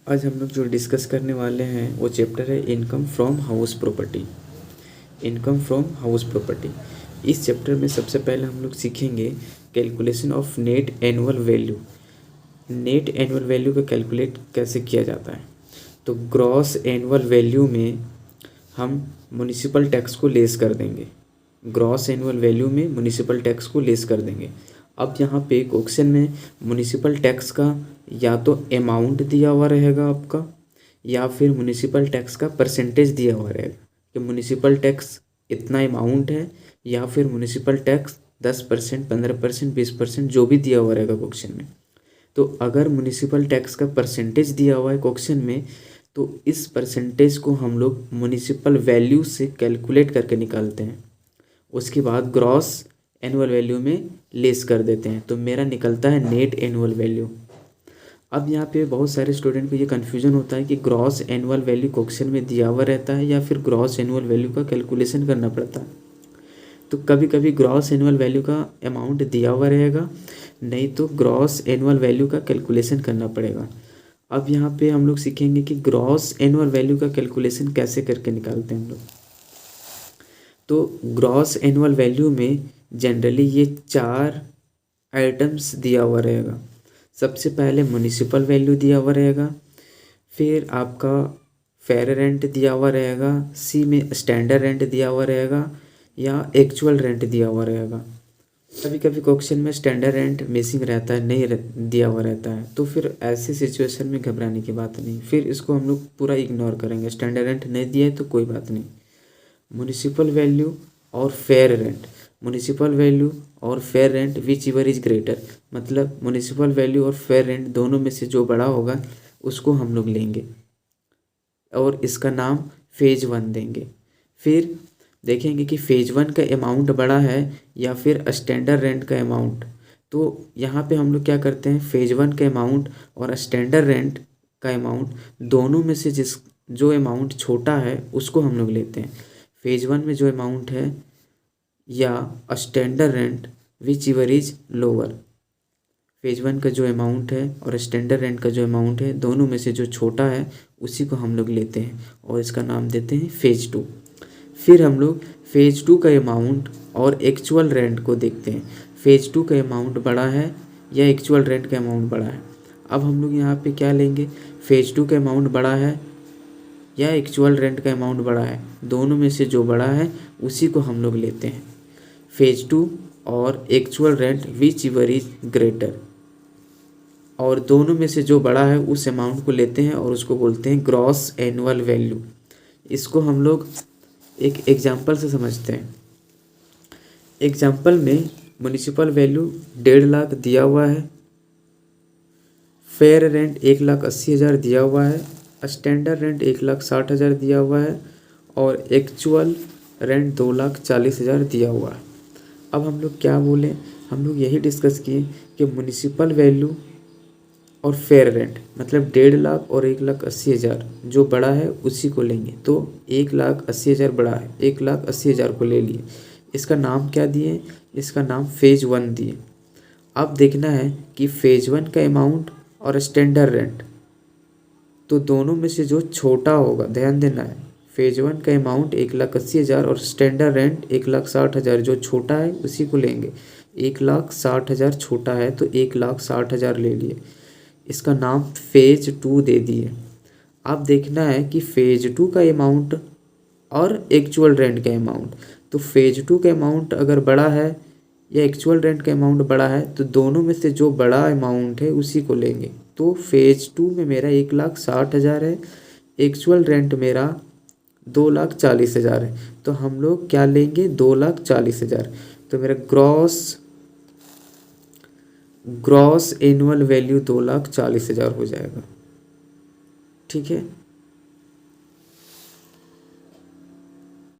आज हम लोग जो डिस्कस करने वाले हैं वो चैप्टर है income from house property. Income from house property. इस चैप्टर में सबसे पहले हम लोग सीखेंगे calculation of net annual value. Net annual value को कैलकुलेट कैसे किया जाता है। तो ग्रॉस एनुअल वैल्यू में हम म्युनिसिपल टैक्स को लेस कर देंगे। ग्रॉस एनुअल वैल्यू में म्युनिसिपल टैक्स को लेस कर देंगे। अब यहाँ पे क्वेश्चन में म्युनिसिपल टैक्स का या तो अमाउंट दिया हुआ रहेगा आपका, या फिर म्युनिसिपल टैक्स का परसेंटेज दिया हुआ रहेगा कि म्युनिसिपल टैक्स इतना अमाउंट है, या फिर म्युनिसिपल टैक्स 10%, 15%, 20% जो भी दिया हुआ रहेगा क्वेश्चन में। तो अगर म्युनिसिपल टैक्स का परसेंटेज दिया हुआ है क्वेश्चन में, तो इस परसेंटेज को हम लोग म्युनिसिपल वैल्यू से कैलकुलेट करके निकालते हैं। उसके बाद ग्रॉस एनुअल वैल्यू में लेस कर देते हैं, तो मेरा निकलता है नेट एनुअल वैल्यू। अब यहाँ पे बहुत सारे स्टूडेंट को ये कन्फ्यूजन होता है कि ग्रॉस एनुअल वैल्यू क्वेश्चन में दिया हुआ रहता है या फिर ग्रॉस एनुअल वैल्यू का कैलकुलेशन करना पड़ता है। तो कभी कभी ग्रॉस एनुअल वैल्यू का अमाउंट दिया हुआ रहेगा, नहीं तो ग्रॉस एनुअल वैल्यू का कैलकुलेशन करना पड़ेगा। अब यहाँ पे हम लोग सीखेंगे कि ग्रॉस एनुअल वैल्यू का कैलकुलेशन कैसे करके निकालते हैं हम लोग। तो ग्रॉस एनुअल वैल्यू में जनरली ये 4 आइटम्स दिया हुआ रहेगा। सबसे पहले म्युनिसिपल वैल्यू दिया हुआ रहेगा, फिर आपका फेयर रेंट दिया हुआ रहेगा, सी में स्टैंडर्ड रेंट दिया हुआ रहेगा, या एक्चुअल रेंट दिया हुआ रहेगा। कभी कभी क्वेश्चन में स्टैंडर्ड रेंट मिसिंग रहता है, नहीं दिया हुआ रहता है, तो फिर ऐसी सिचुएशन में घबराने की बात नहीं, फिर इसको हम लोग पूरा इग्नोर करेंगे। स्टैंडर्ड रेंट नहीं दिया है तो कोई बात नहीं। म्युनिसिपल वैल्यू और फेयर रेंट, म्युनिसिपल वैल्यू और fair rent which ever is greater, मतलब म्युनिसिपल वैल्यू और फेयर रेंट दोनों में से जो बड़ा होगा उसको हम लोग लेंगे और इसका नाम फेज 1 देंगे। फिर देखेंगे कि फेज 1 का अमाउंट बड़ा है या फिर स्टैंडर्ड रेंट का अमाउंट। तो यहाँ पे हम लोग क्या करते हैं, फेज 1 का अमाउंट और स्टैंडर्ड रेंट का अमाउंट दोनों में से जो अमाउंट छोटा है उसको हम लोग लेते हैं। फेज 1 में जो अमाउंट है या standard rent which ever is lower, phase 1 का जो अमाउंट है और स्टैंडर्ड रेंट का जो अमाउंट है दोनों में से जो छोटा है उसी को हम लोग लेते हैं और इसका नाम देते हैं फेज 2। फिर हम लोग फेज 2 का अमाउंट और एक्चुअल रेंट को देखते हैं। फेज 2 का अमाउंट बड़ा है या एक्चुअल रेंट का अमाउंट बड़ा है। अब हम लोग यहाँ पे क्या लेंगे, फेज 2 का अमाउंट बड़ा है या एक्चुअल रेंट का अमाउंट बड़ा है, दोनों में से जो बड़ा है उसी को हम लोग लेते हैं। फेज 2 और actual rent which ever is greater, और दोनों में से जो बड़ा है उस अमाउंट को लेते हैं और उसको बोलते हैं ग्रॉस एनुअल वैल्यू। इसको हम लोग एक एग्जाम्पल से समझते हैं। एग्जाम्पल में म्युनिसिपल वैल्यू 1.5 लाख दिया हुआ है, फेयर रेंट 1,80,000 दिया हुआ है, स्टैंडर्ड रेंट 1,60,000 दिया हुआ है और एक्चुअल रेंट 2,40,000 दिया हुआ है। अब हम लोग क्या बोलें, हम लोग यही डिस्कस किए कि म्युनिसिपल वैल्यू और फेयर रेंट मतलब 1.5 लाख और 1,80,000 जो बड़ा है उसी को लेंगे। तो 1,80,000 बड़ा है, 1,80,000 को ले लिए। इसका नाम क्या दिए, इसका नाम फेज 1 दिए। अब देखना है कि फेज 1 का अमाउंट और स्टैंडर्ड रेंट तो दोनों में से जो छोटा होगा, ध्यान देना है, फेज 1 का अमाउंट 1,80,000 और स्टैंडर्ड रेंट 1,60,000 जो छोटा है उसी को लेंगे। 1,60,000 छोटा है तो 1,60,000 ले लिए, इसका नाम फेज 2 दे दिए। अब देखना है कि फेज 2 का अमाउंट और एक्चुअल रेंट का अमाउंट, तो फेज 2 का अमाउंट अगर बड़ा है या एक्चुअल रेंट का अमाउंट बड़ा है तो दोनों में से जो बड़ा अमाउंट है उसी को लेंगे। तो फेज 2 में मेरा 1,60,000 है, एक्चुअल रेंट मेरा 2,40,000 है, तो हम लोग क्या लेंगे 2,40,000। तो मेरा ग्रॉस एनुअल वैल्यू 2,40,000 हो जाएगा। ठीक है।